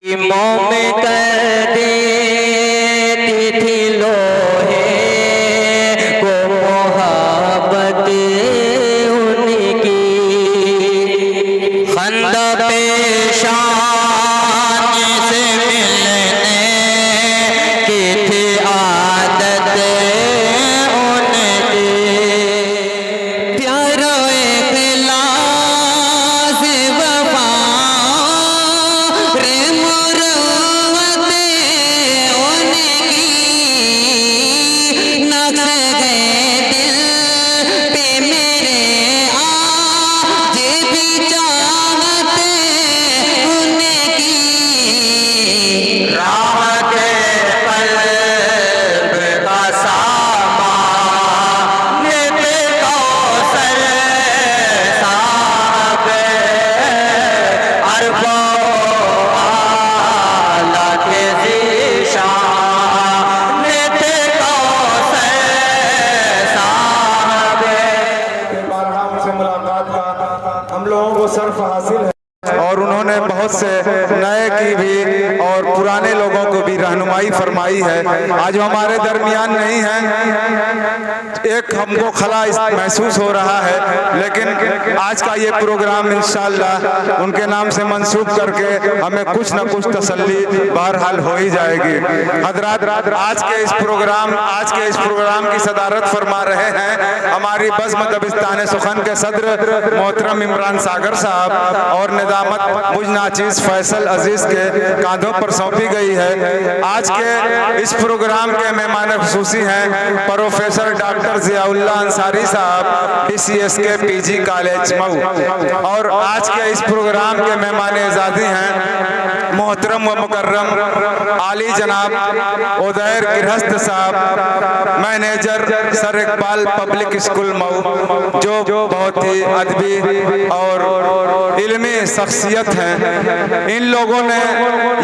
मोम कर देती थी लोहे को मोहब्बत उनकी, खंदा पेशान से मिलने की थी आदत उनकी। प्यारो इखलास वफा सर्फ हासिल है और उन्होंने बहुत से नए की भी और पुराने लोगों को भी रहनुमाई फरमाई है। आज हमारे दरमियान नहीं है, एक हमको खला महसूस हो रहा है, लेकिन आज का ये प्रोग्राम इंशाअल्लाह उनके नाम से मंसूब करके हमें कुछ न कुछ तसल्ली बहरहाल हो ही जाएगी। हजरात, आज के इस प्रोग्राम की सदारत फरमा रहे हैं हमारी बज़्म दबिस्तान सुखन के सदर मोहतरम इमरान सागर साहब, और निदामत मुझ नाचीज फैसल अजीज के कांधों पर सौंपी गई है। आज के इस प्रोग्राम के मेहमान खुसूसी हैं प्रोफेसर डॉक्टर ज़ियाउल्लाह अंसारी साहब, PCS के PG कॉलेज मऊ, और आज के इस प्रोग्राम के मेहमान एजाज़ी हैं मोहतरम व मुकर्रम आली जनाब उदैर गिरहस्त साहब, manager sir Iqbal public school Mau, जो बहुत ही अदबी और इल्मी शख्सियत हैं। इन लोगों ने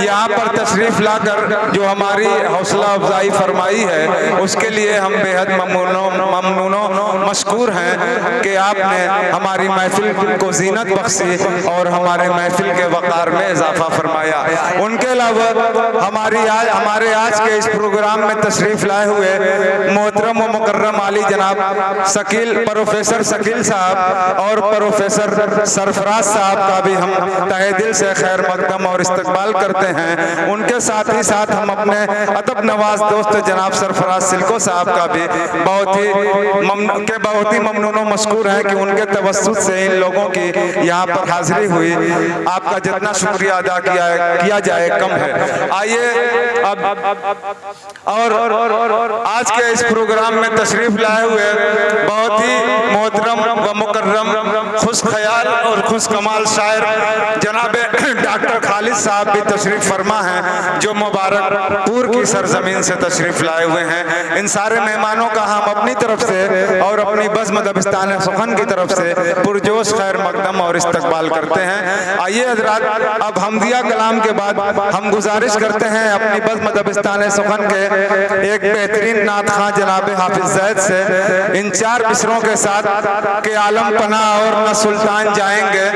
यहाँ पर तशरीफ़ लाकर जो हमारी हौसला अफजाई फरमाई है उसके लिए हम बेहद ममनून मशकूर हैं कि आपने हमारी महफिल को जीनत बख्शी और हमारे महफिल के वक़ार में इजाफा फरमाया। उनके अलावा हमारे आज के इस प्रोग्राम में तशरीफ़ लाए हुए मोहतरम व मुकर्रम आली जनाब प्रोफेसर शकील साहब और प्रोफेसर सरफराज साहब का भी हम तहे दिल से खैर मकदम और इस्तकबाल करते हैं। उनके साथ ही साथ हम अपने अदब नवाज दोस्त जनाब सरफराज सिल्को साहब का भी बहुत ही ममनून मशकूर है कि उनके तवस्सुत से इन लोगों की यहाँ पर हाजिरी हुई। आपका जितना शुक्रिया अदा किया जाए कम है। आइए अब और आज के इस प्रोग्राम में तशरीफ लाए हुए बहुत ही मोहतरम व मुकर्रम खुश ख्याल और खुश कमाल शायर जनाब डॉक्टर खालिद साहब भी तशरीफ फरमा हैं, जो मुबारकपुर की सरजमीन से तशरीफ लाए हुए हैं। इन सारे मेहमानों का हम अपनी तरफ से और अपनी बज़्म दबिस्तान सुखन की तरफ से पुरजोश खैर मकदम और इस्तकबाल करते हैं। आइए हज़रात, अब हमदिया कलाम के बाद हम गुजारिश करते हैं अपनी बज़्म दबिस्तान सुखन के एक बेहतरीन नात खां जनाब हाफिज ज़ैद से इन 4 मिसरों के साथ के आलम पनाह और न सुल्तान जाएंगे,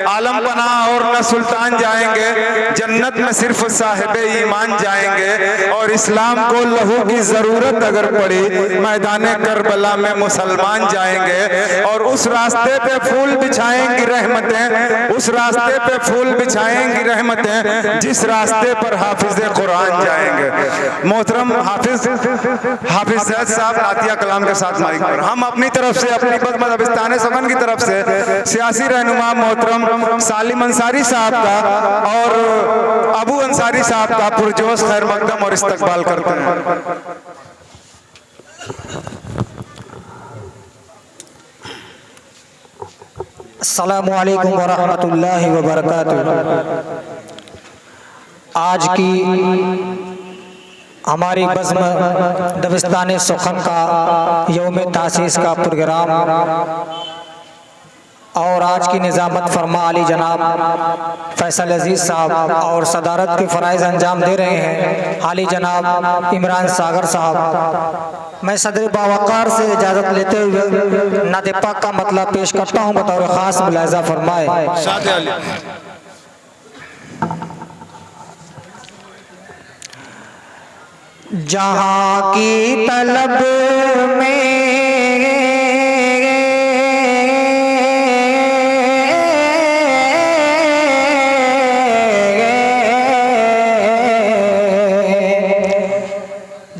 आलम पनाह और न सुल्तान जाएंगे, जन्नत में सिर्फ साहिब ईमान जाएंगे, और इस्लाम को लहू की जरूरत अगर पड़ी मैदान करबला में मुसलमान जाएंगे, और उस रास्ते पे फूल बिछाएंगी रहमतें, उस रास्ते पे फूल बिछाएंगी रहमतें जिस रास्ते पर हाफिज कुरान जाएंगे। मोहतरम हाफिज ज़ैद साहब नातिया कलाम के साथ माइक पर। हम अपनी तरफ से अपनी बज़्म दबिस्तान सुखन की तरफ से सियासी रहनुमा मोहतरम सालिम अंसारी साहब का और अबू अंसारी साहब का पुरजोश खैर मकदम और इस्तकबाल करते हैं। अस्सलामु अलैकुम व रहमतुल्लाहि व बरकातुहू। आज की हमारी बज़्म दबिस्तान सुखन का यौम तासीस का प्रोग्राम और आज की निज़ामत फरमा अली जनाब फैसल अजीज़ साहब और सदारत के फ़राइज़ अंजाम दे रहे हैं हाली जनाब इमरान सागर साहब। मैं सदर बावकार से इजाज़त लेते हुए नात पाक का मतलब पेश करता हूँ, बतौर ख़ास मुलाहिज़ा फरमाए। जहाँ की तलब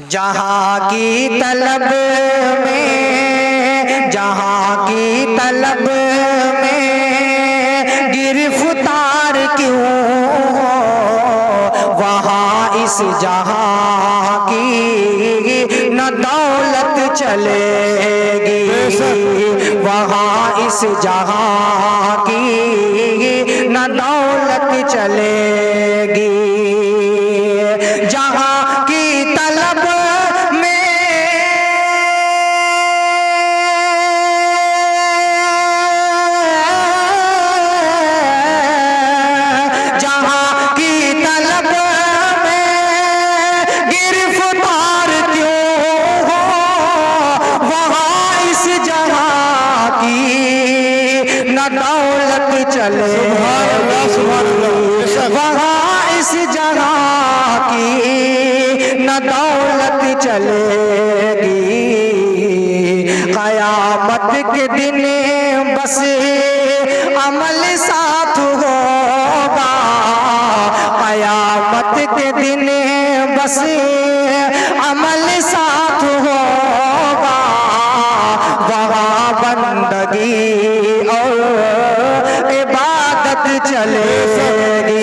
जहाँ की तलब में, जहाँ की तलब में गिरफ्तार क्यों हो, वहाँ इस जहाँ की न दौलत चलेगी, वहाँ इस जहाँ की न दौलत चलेगी। जहाँ की तलब दौलत चले, वहाँ इस जगह की न दौलत चलेगी। क़यामत के दिन बस अमल साथ होगा, क़यामत के दिन बस अमल साथ होगा, वहाँ बंदगी चलेगी।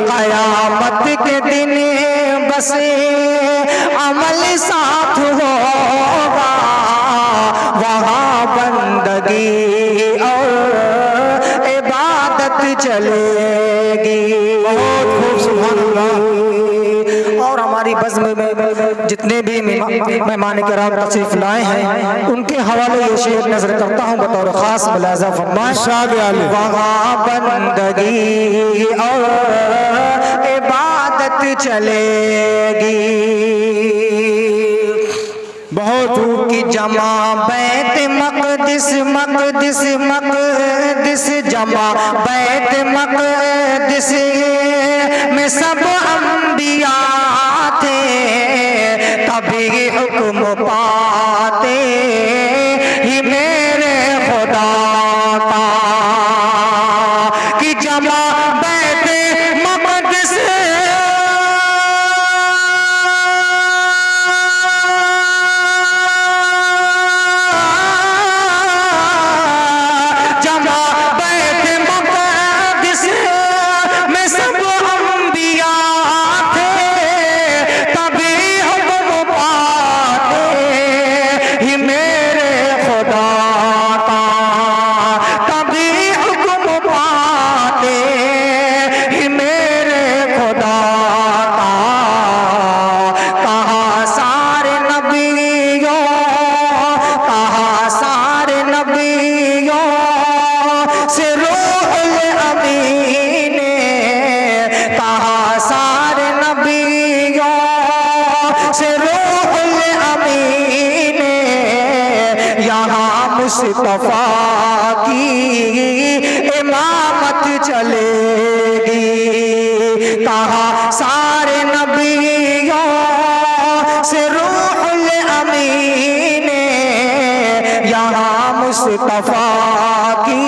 क़यामत के दिन बस अमल साथ होगा, वहाँ बंदगी और इबादत चलेगी। बहुत खूब, सुभान अल्लाह। और हमारी बज़्म में जितने भी मेहमान किराम तशरीफ लाए हैं उनके हवाले ये शेर नजर करता हूँ बतौर खास मुलाज़ा फरमाएं। वहाँ बंदगी और इबादत चलेगी। बहुत की जमा बैत मक़दिस, मक़दिस मक़दिस, जमा बैत मक़दिस में सब अंबिया थे, तभी हुक्म पाते ही मेरे खुदा का, कि जमा बैत मक़दिस मुस्तफा की इमामत चलेगी। कहा सारे नबियों से रूहुल अमीन, यहाँ मुस्तफा की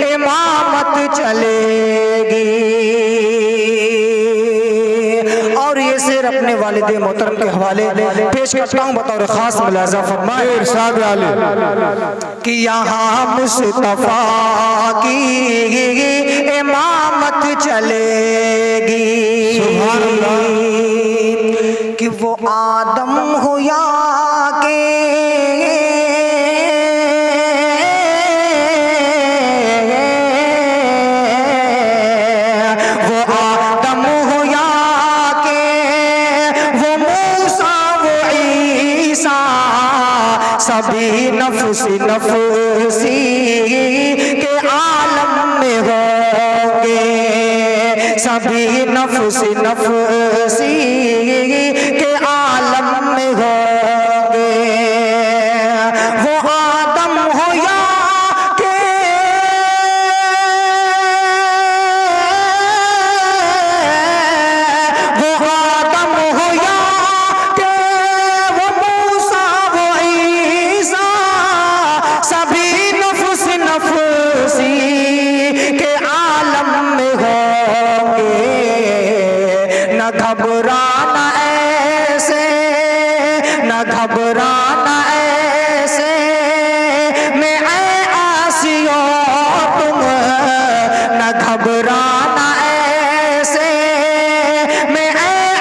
इमामत चलेगी। और ये शेर अपने वालिद मोहतरम के हवाले पेश करता हूँ बतौर खास मुलाज़ा फरमाए इरशाद आले कि यहाँ मुस्तफा की इमामत चलेगी। सुभान अल्लाह। कि वो आदम हो या के सभी नफ्सी नफ्सी के आलम में होंगे, सभी नफ्सी नफ्सी के आलम में होंगे। वो आदम हो या के वो आदम हो या न घबराना ऐसे, न घबराना ऐसे में ऐ आसियो तुम, न घबराना ऐसे में ऐ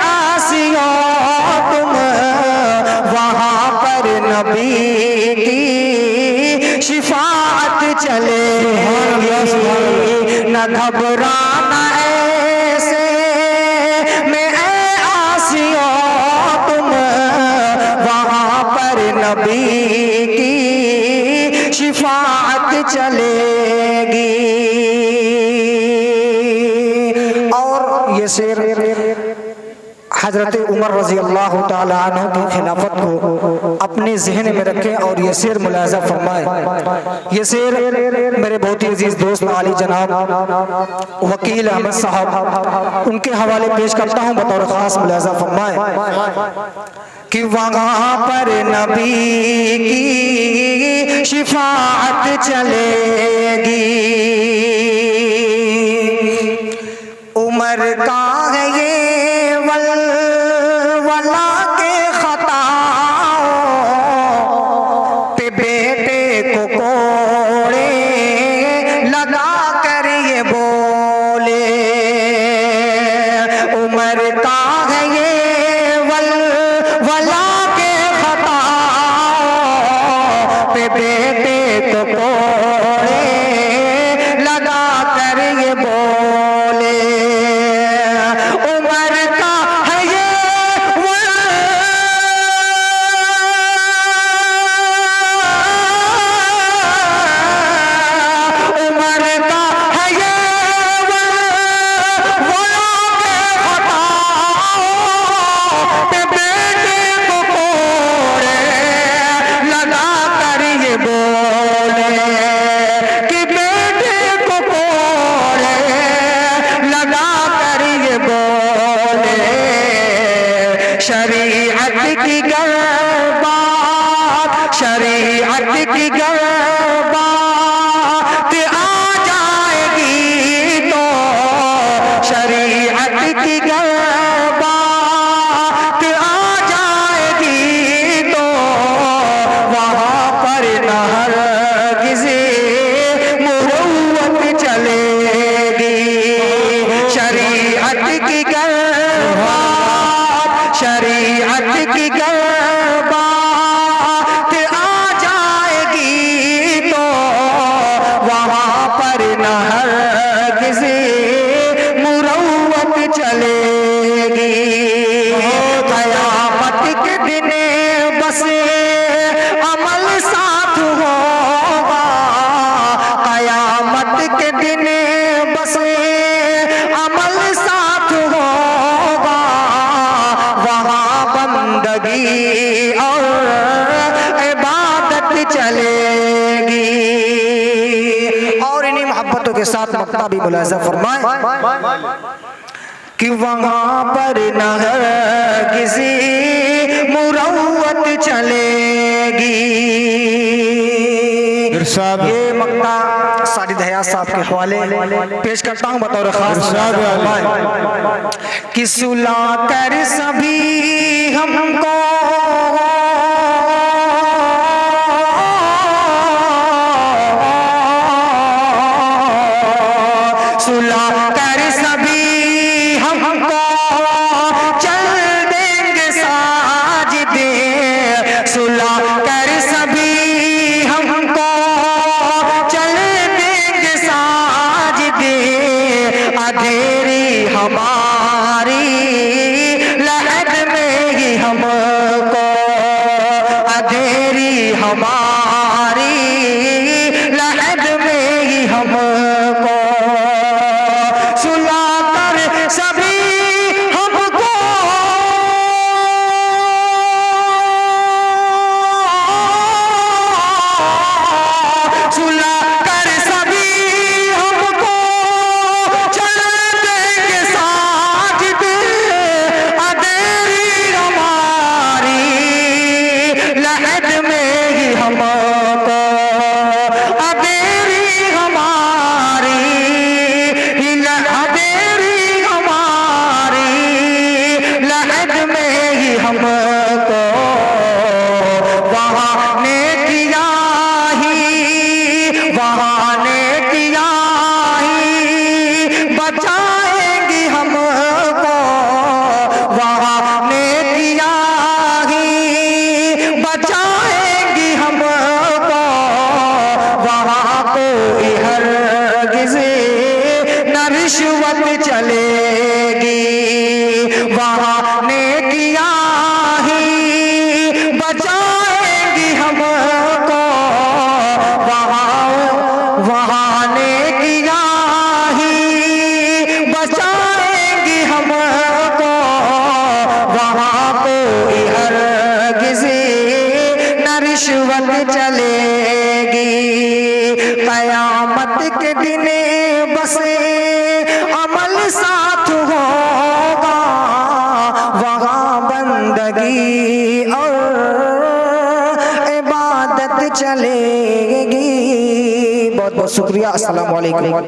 आसियो तुम, वहाँ पर नबी की शिफाअत चलेगी। न घबराना ऐसे में ऐ आसियो तुम, वहाँ पर नबी की शिफाअत चलेगी। और ये शेर हजरत उमर रजी अल्लाह तआला अन्हु की खिलाफत को अपने जहन में रखें और ये शेर मुलाजा फरमाए। ये शेर मेरे बहुत ही अजीज दोस्त आली जनाब वकील अहमद साहब उनके हवाले पेश करता हूँ बतौर खास मुलाजा फरमाए कि वहाँ पर नबी की शिफाअत चलेगी। उमर का है ये वला के खताओं पे बेटे को कोड़े लगा कर ये बोले। उमर का है ये वला के खताओं पे बेटे को कोड़े लगा कर ये बोले। उमर का है ये उमर का है ये वला के खताओं पे बेटे को कोड़े लगा कर ये बोले कि बेटे को कोड़े लगा कर ये बोले। शरीअत की बात, शरीअत की बात आ जाएगी तो, शरीअत की बात आ जाएगी तो, वहाँ पर न हरगिज़ मुरुव्वत चलेगी। शरीअत की बात, शरीअत की बात आ जाएगी तो, वहाँ पर न हरगिज़ मुरुव्वत चलेगी। क़यामत के दिन बस अमल साथ होगा, क़यामत के दिन बस अमल साथ होगा, वहाँ बंदगी और इबादत चलेगी। और इन्हीं मोहब्बतों के साथ मक्ता भी मुलाज़ा फरमाए कि वहाँ पर न किसी मुरव्वत चलेगी। ये मक्ता साजिद हयात साहब के हवाले पेश करता हूँ बतौर खास कि सुला कर सभी हमको सुला कर सभी हमको चल देंगे साजिदे। सुला कर सभी हमको चल देंगे साजिदे। अंधेरी हमारी लहद में ही हमको रिश्वत चलेगी, कयामत के दिन बस अमल साथ होगा, वहाँ बंदगी और इबादत चलेगी। बहुत बहुत शुक्रिया। अस्सलाम वालेकुम।